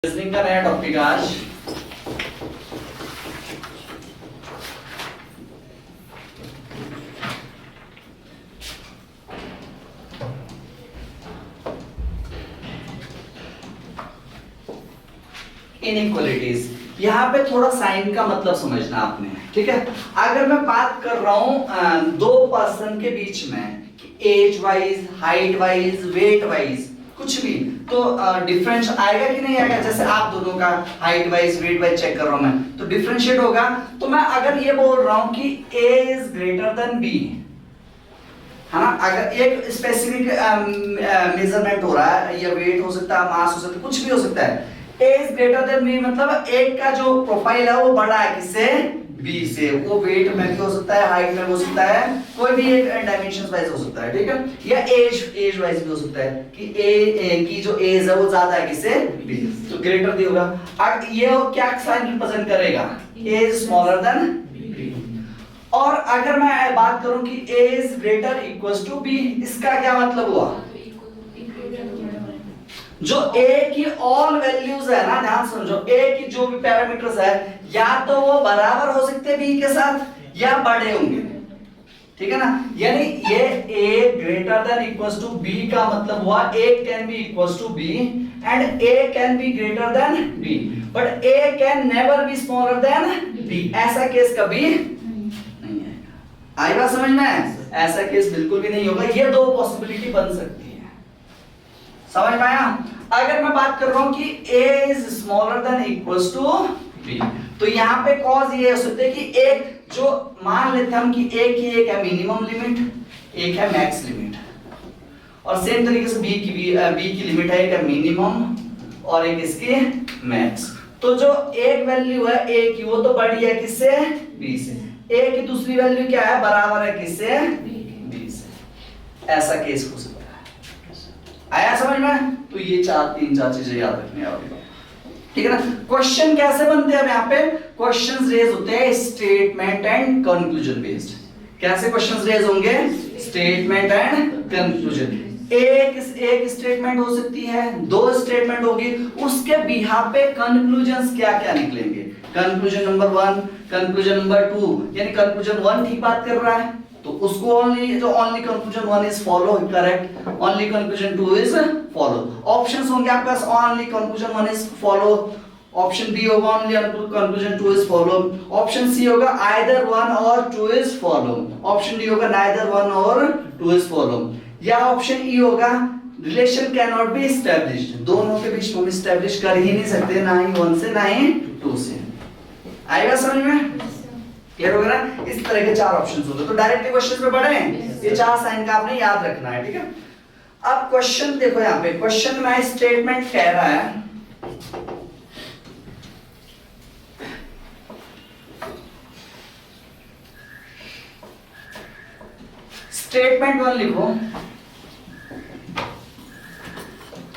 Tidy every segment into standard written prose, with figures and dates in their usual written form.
Reasoning का नया topic आज इनइक्वालिटीज। यहाँ पे थोड़ा साइन का मतलब समझना आपने, ठीक है। अगर मैं बात कर रहा हूं दो पर्सन के बीच में age wise, height wise, weight wise कुछ भी, तो डिफरेंस आएगा कि नहीं आएगा। जैसे आप दोनों का height wise, weight wise check कर रहा हूं मैं, तो डिफरेंशिएट होगा। तो मैं अगर ये बोल रहा हूं कि A is greater than B, है ना, अगर एक स्पेसिफिक मेजरमेंट हो रहा है, या वेट हो सकता है, मास हो सकता है, कुछ भी हो सकता है। A is greater than B मतलब एक का जो प्रोफाइल है वो बड़ा है किससे, B से। वो वेट में भी हो सकता है, हाइट में भी हो सकता है, कोई भी एक डायमेंशंस वाइज हो सकता है, ठीक है। या एज वाइज भी हो सकता है कि A की जो एज है वो ज्यादा है किससे, B, तो ग्रेटर दी होगा। अब ये क्या साइन रिप्रेजेंट करेगा, A is smaller than B। और अगर मैं बात करूं कि A is greater equals to B, इसका क्या मतलब हुआ, जो A की ऑल वैल्यूज है ना, ध्यान समझो, A की जो भी पैरामीटर्स है या तो वो बराबर हो सकते हैं B के साथ या बड़े होंगे, ठीक है ना। यानी ये A greater than equals to B का मतलब हुआ A can be equals to B and A can be greater than B, but A can never be smaller than B। ऐसा केस कभी नहीं आएगा। आई बात समझ में? ऐसा केस बिल्कुल भी नहीं होगा। ये दो पॉसिबिलिटी बन सकती है, समझ में आया। अगर मैं बात कर रहा हूं कि A is smaller than equals to B, तो यहाँ पे कॉज ये हो सकता है कि एक जो मान लेते हम कि A की एक है मिनिमम लिमिट, एक है मैक्स लिमिट, और सेम तरीके से B की लिमिट है, एक है मिनिमम और एक इसकी मैक्स। तो जो एक वैल्यू है A की वो तो बड़ी है किससे, B से। A की दूसरी वैल्यू क्या है, बराबर है किससे, B से। ऐसा केस हो सकता है। आया समझ में? तो ये तीन चार चीजें याद रखनी है, ठीक है ना। क्वेश्चन कैसे बनते हैं अब यहाँ पे, क्वेश्चंस रेज होते हैं स्टेटमेंट एंड कंक्लूजन बेस्ड। कैसे क्वेश्चंस रेज होंगे, स्टेटमेंट एंड कंक्लूजन। एक स्टेटमेंट हो सकती है, दो स्टेटमेंट होगी, उसके बिहाफ पे कंक्लूजंस क्या क्या निकलेंगे। कंक्लूजन नंबर 1, कंक्लूजन नंबर 2, यानी कंक्लूजन 1 ठीक बात कर रहा है तो उसको only conclusion 1 is follow correct, only conclusion 2 is follow. Options होंगे आपके पास, only conclusion 1 is follow, option B होगा only conclusion 2 is follow, option C होगा आइदर 1 और 2 इज फॉलो, ऑप्शन डी होगा नाइदर 1 और 2 इज फॉलो, या ऑप्शन ई होगा relation can not be established, दोनों के बीच में एस्टैब्लिश कर ही नहीं सकते, ना ही 1 से ना ही 2 से। आएगा समझ में? क्लियर हो गया ना। इस तरह के चार ऑप्शंस होंगे, तो डायरेक्टली क्वेश्चन पे बढ़े, ये चार साइन का आपने याद रखना है, ठीक है। अब क्वेश्चन देखो, यहाँ पे क्वेश्चन में स्टेटमेंट कह रहा है स्टेटमेंट 1 लिखो।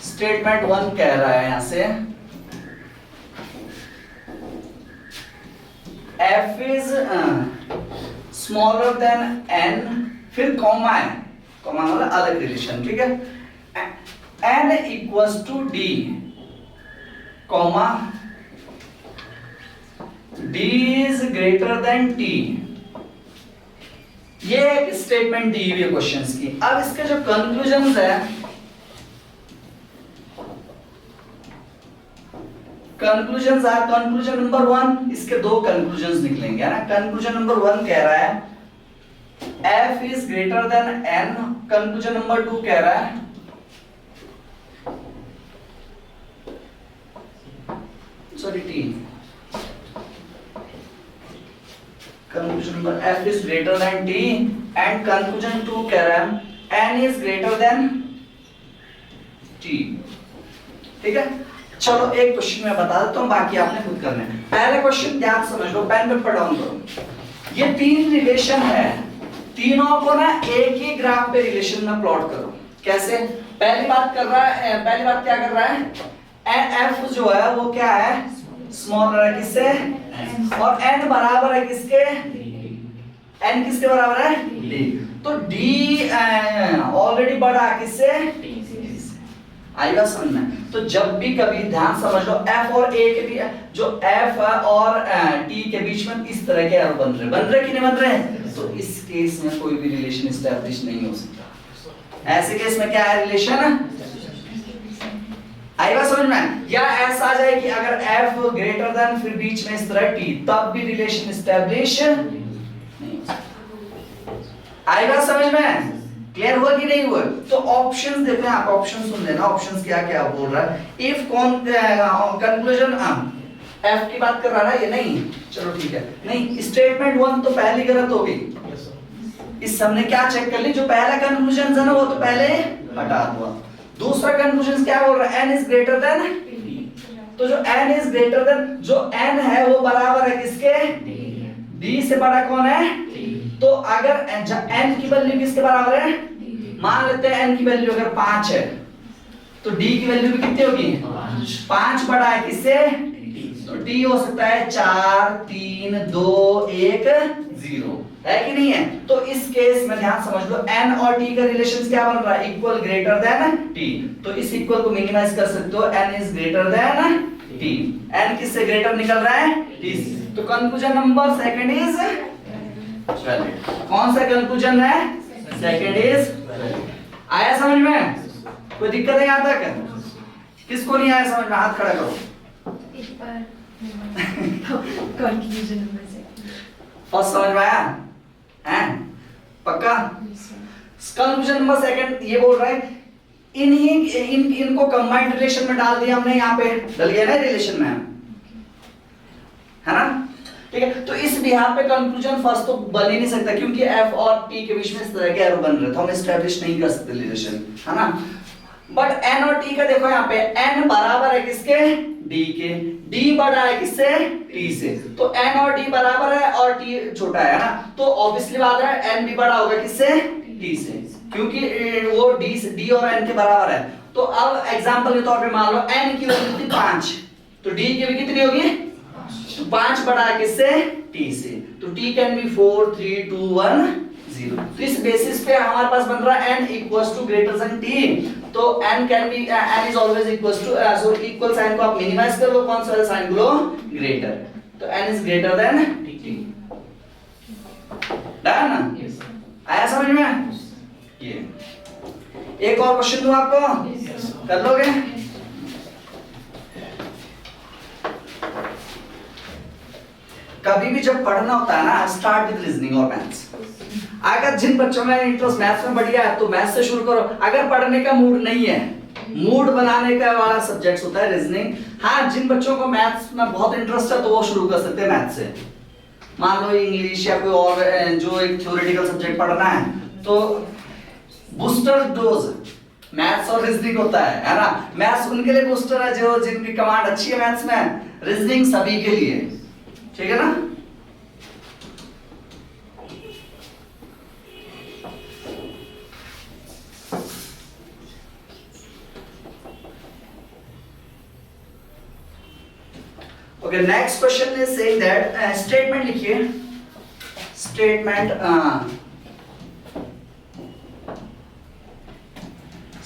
स्टेटमेंट 1 कह रहा है यहां से f is smaller than n, फिर कॉमा है, कॉमा मतलब अलग रिलेशन, ठीक है। n equals to d, comma d is greater than t। ये एक स्टेटमेंट दी हुई है क्वेश्चंस की। अब इसके जो कंक्लूजन्स है, कंक्लूजन्स आर कंक्लूजन नंबर 1, इसके दो कंक्लूजन्स निकलेंगे, है ना। कंक्लूजन नंबर 1 कह रहा है f is greater then n, conclusion number 2 कह रहा है t, conclusion number f is greater than t and conclusion 2 कह रहा है n is greater than t, ठीक है। चलो एक क्वेश्चन मैं बता देता हूं, बाकी आपने खुद करना है। पहला क्वेश्चन ध्यान समझ लो, पेन पेपर डाउन करो। ये तीन रिलेशन है, तीनों को ना एक ही ग्राफ पे रिलेशन में प्लॉट करो। कैसे? पहली बात क्या कर रहा है, f जो है वो क्या है, स्मॉलर है किससे, और n बराबर है किसके, n किसके बराबर है, d। तो d ऑलरेडी बड़ा है किससे, आई बात समझ में? तो जब भी कभी ध्यान समझ लो एफ और ए के भी जो एफ और टी के बीच में इस तरह के एरो बन रहे कि नहीं बन रहे, तो इस केस में कोई भी रिलेशन एस्टैब्लिश नहीं हो सकता। ऐसे केस में क्या है रिलेशन, आई बात समझ में? या ऐसा आ जाए कि अगर एफ ग्रेटर देन फिर बीच में इस तरह टी, तब भी रिलेशन एस्टैब्लिश नहीं हो सकता। आई बात समझ में? क्लियर हुआ कि नहीं हुआ? तो ऑप्शंस देखो आप, ऑप्शन सुन लेना, ऑप्शंस क्या क्या बोल रहा है। इफ कंक्लूजन एफ की बात कर रहा है ये, नहीं चलो ठीक है, नहीं स्टेटमेंट 1 तो पहली गलत हो गई। इस हमने क्या चेक कर ली, जो पहला कंक्लूजन है ना वो तो पहले हटा हुआ। दूसरा कंक्लूजन क्या बोल रहा है, n इज ग्रेटर देन, तो जो n इज ग्रेटर देन, जो n है वो बराबर है किसके, d से बड़ा कौन है, तो अगर n की वैल्यू किसके बराबर है, मान लेते हैं n की वैल्यू अगर 5 है तो d की वैल्यू भी कितनी होगी, 5 बड़ा है किससे, तो d हो सकता है 4 3 2 1 0, है कि नहीं है? तो इस केस में ध्यान समझ लो n और t का रिलेशन क्या बन रहा है, इक्वल ग्रेटर देन t। तो इस इक्वल को मिनिमाइज कर सकते हो, n is greater than t, n किससे ग्रेटर निकल रहा है, t से। तो conclusion number second is valid. कौन सा कंक्लूजन है, सेकंड इज वैलिड। आया समझ में? कोई दिक्कत है यहां तक? किसको नहीं आया समझ में, हाथ खड़ा करो। एक बार कंक्लूजन नंबर सेकंड फर्स्ट समझ में आया हैं, पक्का? कंक्लूजन नंबर सेकंड ये बोल रहा है इनको कंबाइंड रिलेशन में डाल दिया हमने, यहाँ पे डल गया ना रिलेशन में, है ना? ठीक है, तो इस बिहार पे कंक्लूजन फर्स्ट तो बन ही नहीं सकता, क्योंकि एफ और टी के बीच में इस तरह के एरो बन रहे थे, हम एस्टैब्लिश नहीं कर सकते रिलेशन, है ना? बट एन और टी का देखो यहाँ पे, एन बराबर है किसके, डी के, डी बड़ा है किससे, टी से, तो एन और डी बराबर है और टी छोटा है ना, तो ऑब्वियसली बात है एन भी बड़ा होगा किससे, टी से, क्योंकि वो डी और एन के बराबर है। तो अब एग्जांपल के तौर पे मान लो एन की वैल्यू थी 5, तो डी की भी कितनी होगी, तो 5 बड़ा है किससे, टी से, तो टी कैन बी 4 3 2 1 0। तो इस बेसिस पे हमारे पास बन रहा है n equals to greater than t, तो n can be, n is always equals to, so equal sign को आप मिनिमाइज कर लो, कौन सा साइन को लो, ग्रेटर, तो n is greater than t। Done? Yes. आया समझ में? ये एक और क्वेश्चन दूं आपको, कर लोगे? कभी भी जब पढ़ना होता है ना, स्टार्ट विद रीजनिंग और मैथ्स। अगर जिन बच्चों में इंटरेस्ट मैथ्स में बढ़िया है तो मैथ्स से शुरू करो, अगर पढ़ने का मूड नहीं है, मूड बनाने का वाला सब्जेक्ट होता है रीजनिंग। हाँ, जिन बच्चों को मैथ्स में बहुत इंटरेस्ट है तो वो शुरू कर सकते हैं मैथ्स से। मान लो इंग्लिश या कोई और जो एक थ्योरेटिकल सब्जेक्ट पढ़ना है, तो बूस्टर डोज मैथ्स और रीजनिंग होता है ना? मैथ्स उनके लिए बूस्टर है जो जिनकी कमांड अच्छी है मैथ्स में, रीजनिंग सभी के लिए, ठीक है ना? Okay, next question is saying that statement लिखिए, statement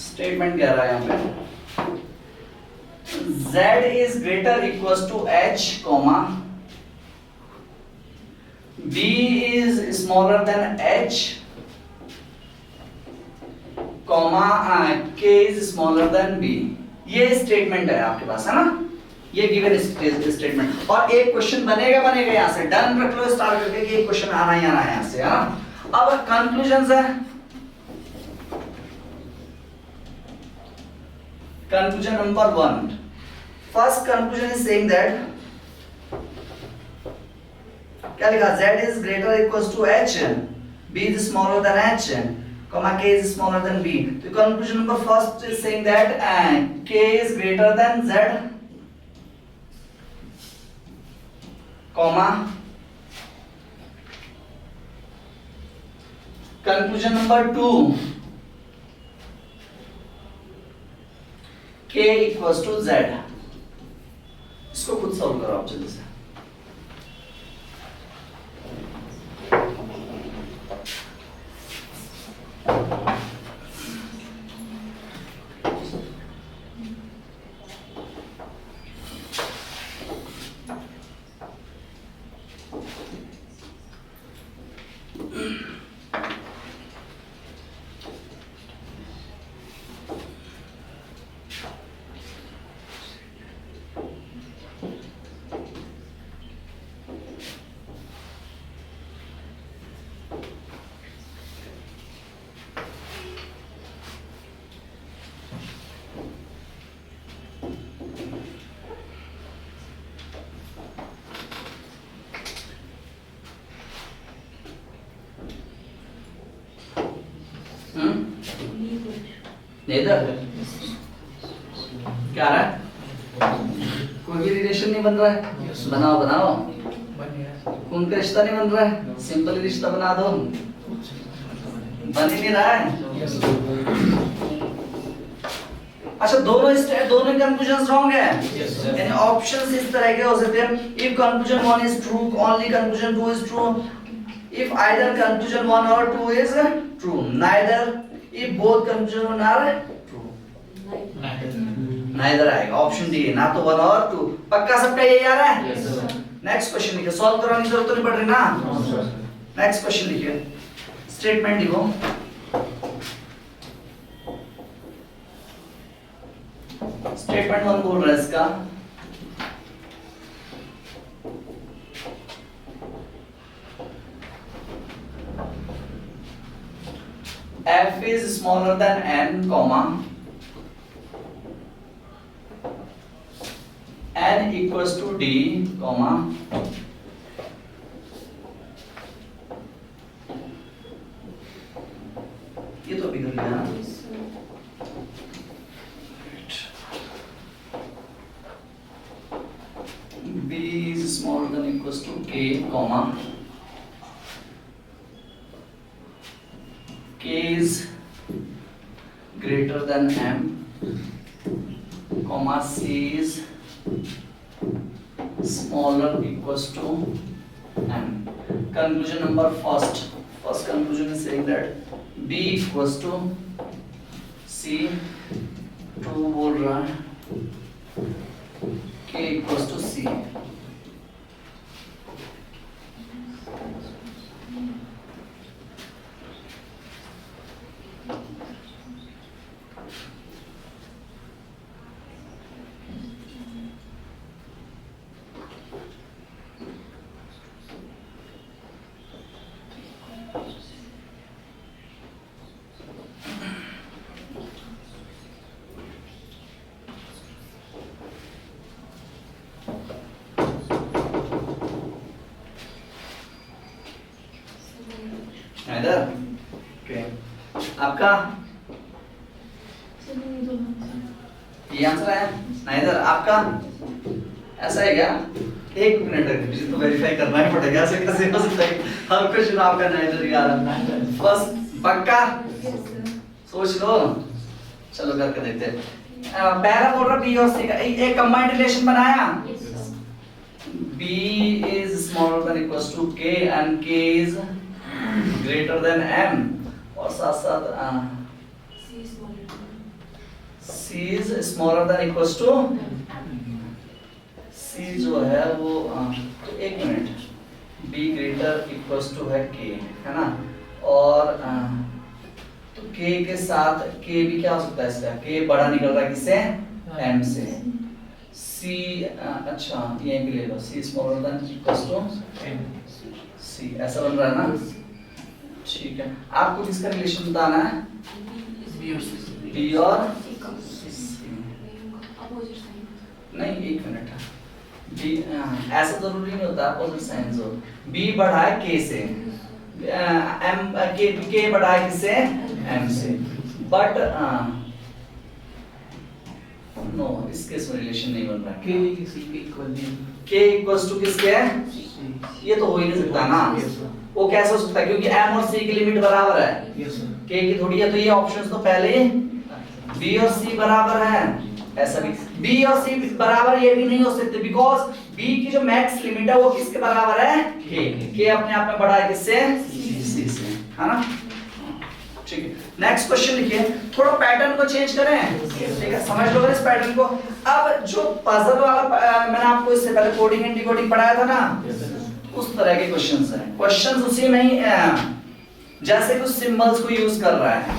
statement कह रहा है यहाँ पे, z is greater equals to h, comma b is smaller than h, comma k is smaller than b। ये स्टेटमेंट है आपके पास, है ना? ये गिवन स्टेटमेंट, और एक क्वेश्चन बनेगा यहाँ से, डन रख लो स्टार करके कि एक क्वेश्चन आना ही आना है यहाँ से, है ना? अब कंक्लूजन्स है, conclusion number 1, first conclusion is saying that, क्या लिखा, z is greater equals to h, b is smaller than h, comma k is smaller than b। तो conclusion number first is saying that k is greater than z, comma conclusion number 2, k equals to z। इसको खुद solve करो आप जल्दी से। इधर क्या रहा है, कोई भी रिलेशन नहीं बन रहा है, बनाओ बनाओ, कौन का रिश्ता नहीं बन रहा है, सिंपल रिश्ता बना दो, बन ही नहीं रहा है। अच्छा दोनों कंक्लूजन रॉन्ग है, यानी ऑप्शंस इस तरह के हो सकते हैं, if conclusion 1 is true only conclusion 2 is true, if either conclusion 1 और 2 is true, neither, if both conclusion 1 are true, neither आएगा, ऑप्शन डी ना तो 1 और 2। पक्का सबका यही आ रहा है? नेक्स्ट क्वेश्चन लिखिए, सॉल्व कराने की जरूरत तो नहीं पड़ रही ना। नेक्स्ट क्वेश्चन लिखिए, स्टेटमेंट लिखो, स्टेटमेंट 1 बोल रहा है इसका, f is smaller than n, comma n equals to d, comma ये तो भी कर लिया ना, b is smaller than equals to k, comma k is greater than m, comma c is smaller equals to m. Conclusion number first conclusion is saying that b equals to c, true बोल रहा है, k equals to c, इधर okay, आपका ये answer है neither, आपका ऐसा है क्या? एक मिनट रख दीजिए, तो वेरीफाई करना ही पड़ेगा, ऐसे कैसे हो सकता है हर क्वेश्चन आपका नाइदर ही आ रहा है, बस पक्का सोच लो, चलो करके देखते हैं। पहला बोल रहा बी और सी का एक कंबाइंड रिलेशन बनाया, b is smaller than equals to k and k is greater than m, और साथ साथ c is smaller than equals to c जो है वो तो एक minute, b greater equals to है k, है ना, और तो k के साथ k भी क्या हो सकता है इसका, k बड़ा निकल रहा है किससे, m से, c अच्छा ये भी ले लो, c smaller than equals to c, ऐसा बन रहा है ना, ठीक है। आपको किसका रिलेशन बताना है, b और नहीं, एक मिनट, b ऐसा जरूरी नहीं होता अपोजिट साइंस हो, b बढ़ा है k से, m k बढ़ा है किससे, m से, बट नो इस केस में रिलेशन नहीं बन रहा, k इक्वल्स टू किसके है, ये तो हो ही नहीं सकता ना, वो कैसे हो सकता है, क्योंकि m और c की लिमिट बराबर है, k की थोड़ी है, तो ये ऑप्शंस तो पहले b और c बराबर है, ऐसा भी b और c बराबर ये भी नहीं हो सकते, बिकॉज b की जो मैक्स लिमिट है वो किसके बराबर है, k अपने आप में बड़ा है किससे, c से, है ना, ठीक है। नेक्स्ट क्वेश्चन लिखिए, थोड़ा पैटर्न को चेंज करें, ठीक है, समझ लो इस पैटर्न को। अब जो पजल वाला मैंने आपको इससे पहले कोडिंग एंड डिकोडिंग पढ़ाया था ना, उस तरह के क्वेश्चंस हैं, क्वेश्चंस उसी में ही जैसे कुछ सिंबल्स को यूज कर रहा है,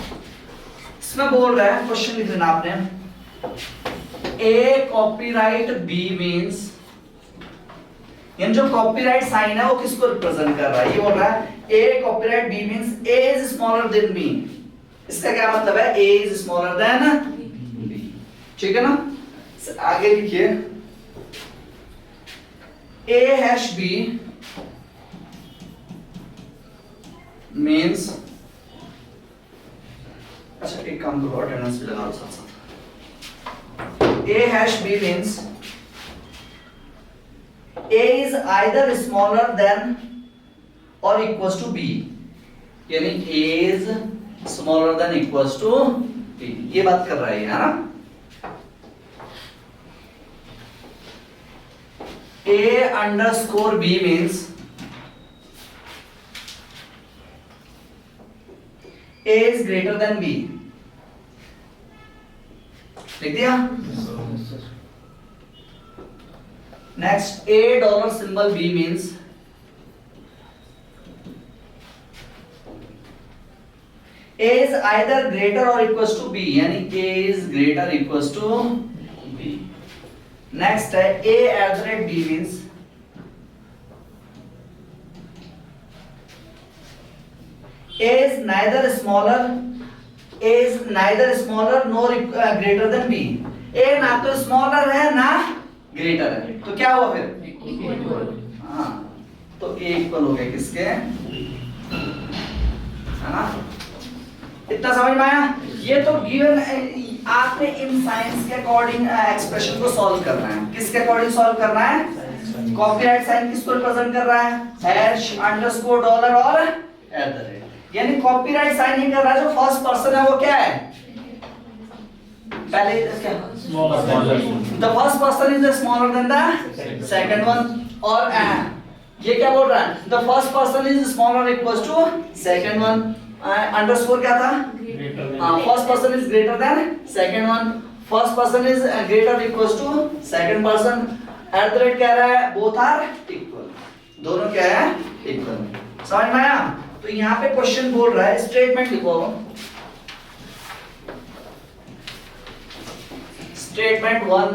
इसमें बोल रहा है, क्वेश्चन लिख लेना आपने, ए कॉपीराइट बी मींस, यानी जो कॉपीराइट साइन है वो किसको रिप्रेजेंट कर रहा है, ये बोल रहा है A copyright B means A is smaller than B, इसका क्या मतलब है, A is smaller than B, ठीक है ना। आगे लिखिए, ए हैश बी मींस अच्छा एक काम करो, अटेंडेंस भी लगा लो साथ साथ। A hash B means A is either smaller than or equals to B, यानी A is smaller than equals to B, ये बात कर रहा है ना। A underscore B means A is greater than B, लिख दिया। Next A dollar symbol B means A is either greater or equals to B, यानी A is greater equals to B। Next है A@B means A is neither smaller nor greater than B। A ना तो smaller है ना greater है, तो क्या हुआ फिर? हाँ, तो A इक्वल हो गया किसके, है ना। इतना समझ में आया? ये तो गिवन आपने इन साइंस के अकॉर्डिंग एक्सप्रेशन को सॉल्व करना है। किसके अकॉर्डिंग सॉल्व करना है? कॉपीराइट साइन किसको रिप्रेजेंट कर रहा है? हैश अंडरस्कोर डॉलर और एट द रेट, यानी कॉपीराइट साइन ये कर रहा है जो फर्स्ट पर्सन है वो क्या है? पहले क्या? The first person is smaller than the second one, और ये क्या बोल रहा है? The first person is smaller equals to second one, underscore क्या था? First person is greater than second one, first person is greater equals to second person, at the rate क्या रहा है? Both are equal, दोनों क्या है? Equal। समझ में आया? तो यहाँ पे क्वेश्चन बोल रहा है, स्टेटमेंट लिखो। Statement 1,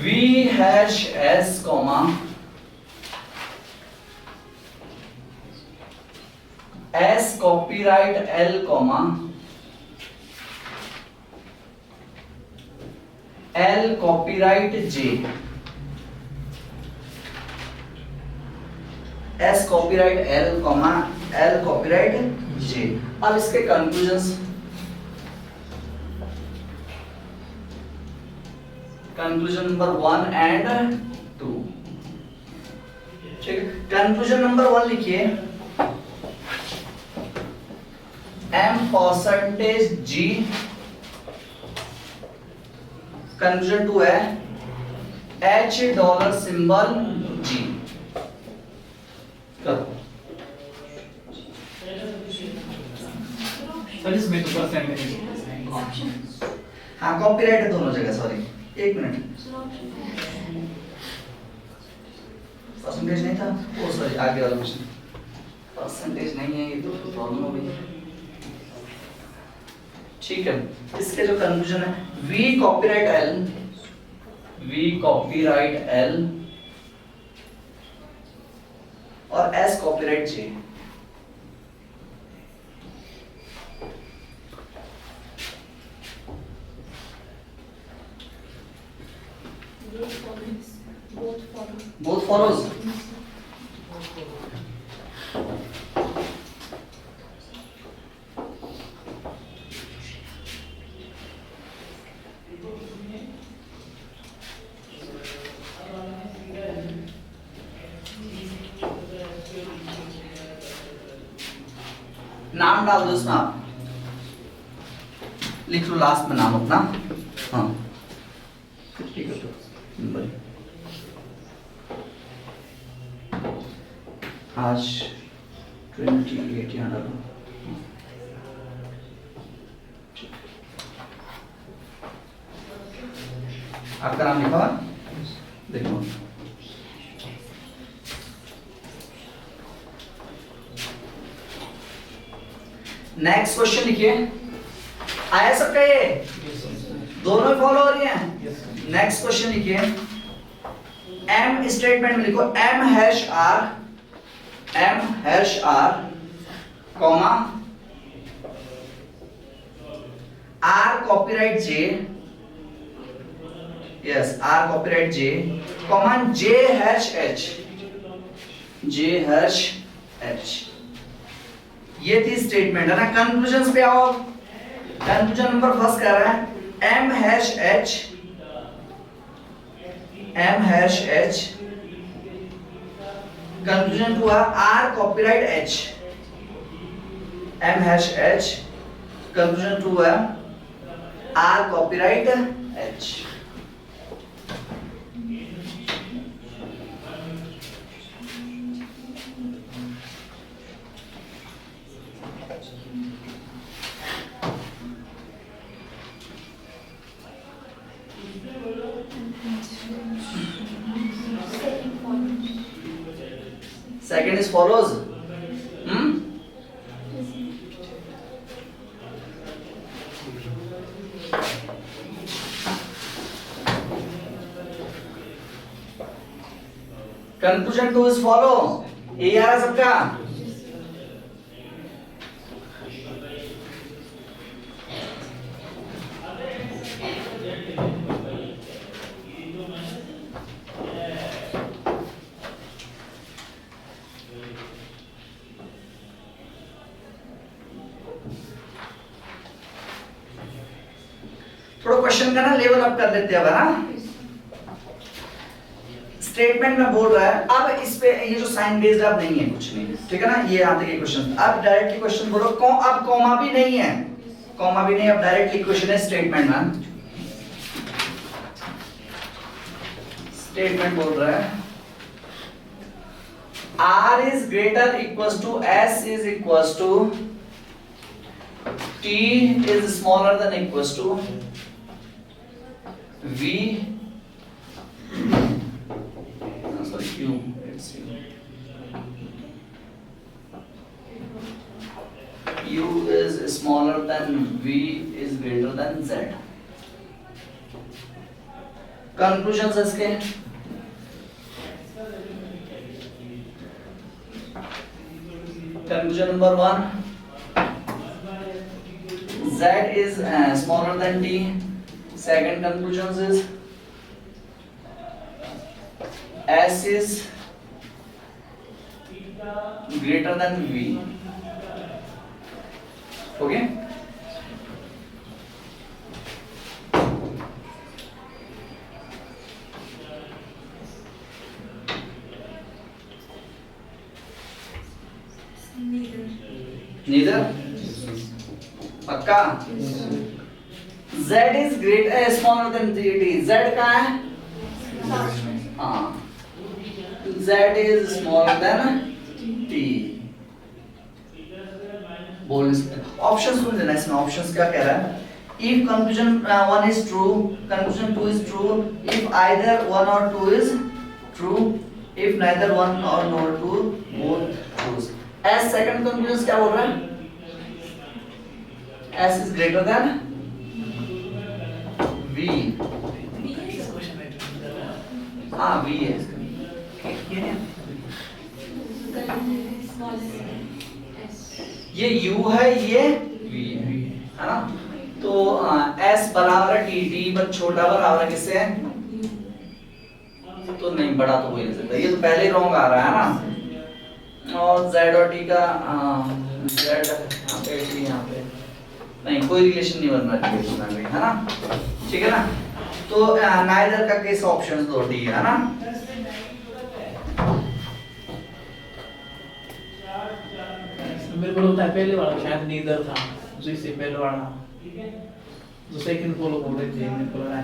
V hash S comma S copyright L comma L copyright J, S copyright L comma L copyright J। अब इसके कंक्लूजन्स, कंक्लूजन नंबर 1 एंड 2, ठीक है। कंक्लूजन नंबर 1 लिखिए, M%G। कंक्लूजन 2 है H डॉलर सिंबल G। करो sir, इसमें तो percentage हाँ कॉपीराइट है दोनों जगह, सॉरी एक मिनट, परसेंटेज नहीं था, ओ सॉरी आगे वाला क्वेश्चन, परसेंटेज नहीं है, ये तो प्रॉब्लम हो गई। ठीक है, इसके जो कंक्लूजन है, V कॉपीराइट L और S copyright J। Both follows। नाम डाल दो उसमें, आप लिख लो लास्ट में नाम अपना। हाँ ठीक है, तो आज 28 यहाँ डालो। आपका नाम लिखा हुआ देखो। नेक्स्ट क्वेश्चन लिखिए, आया सबका? ये दोनों फॉलो हो रही हैं। नेक्स्ट क्वेश्चन लिखिए, एम स्टेटमेंट में लिखो M hash R comma R copyright J, yes R copyright J comma J hash H, ये थी स्टेटमेंट है ना। कंक्लूजन पे आओ। कंक्लूजन नंबर फर्स्ट कह रहा है M hash H conclusion two R copyright H M hash H conclusion two R copyright H। Second is follows. Conclusion 2 is follow. ये आ रहा सबका। थोड़ा क्वेश्चन का ना लेवल अप कर लेते हैं अब, है ना। स्टेटमेंट में बोल रहा है, अब इस पे ये जो साइन बेस्ड अब नहीं है, कुछ नहीं, ठीक है ना। ये आते के क्वेश्चन अब डायरेक्टली क्वेश्चन बोलो, अब कॉमा भी नहीं है, कॉमा भी नहीं, अब डायरेक्टली क्वेश्चन है स्टेटमेंट में। स्टेटमेंट बोल रहा है R is greater equals to S is equals to T is smaller than equals to V sorry Q, it's U is smaller than V is greater than Z। Conclusions इसके conclusion number 1 Z is smaller than T। Second conclusion is S is greater than V। Okay, neither पक्का। Z is greater smaller than T। Z कहाँ है? हाँ, Z is smaller than T। बोल option सुन लेना इसमें। Options क्या कह रहा है? If conclusion 1 is true, conclusion 2 is true, if either 1 or 2 is true, if neither 1 or nor 2 both true। as second conclusion क्या बोल रहा है? S is greater than V। हाँ V है ये U है, ये V है ना। तो S बराबर है T पर छोटा बराबर है किससे? तो नहीं, बड़ा तो हो ही नहीं सकता, ये तो पहले ही रॉन्ग आ रहा है ना। और Z और T का Z यहाँ पे T यहाँ पे नहीं, कोई रिलेशन नहीं बन रहा है, है ना, ठीक है ना। तो नाइदर का केस ऑप्शन तो डी है ना। मेरे को लगता है पहले वाला शायद नीदर था, जो इससे पहले वाला जो सेकंड फॉलो बोल रहे थे, मेरे को लगा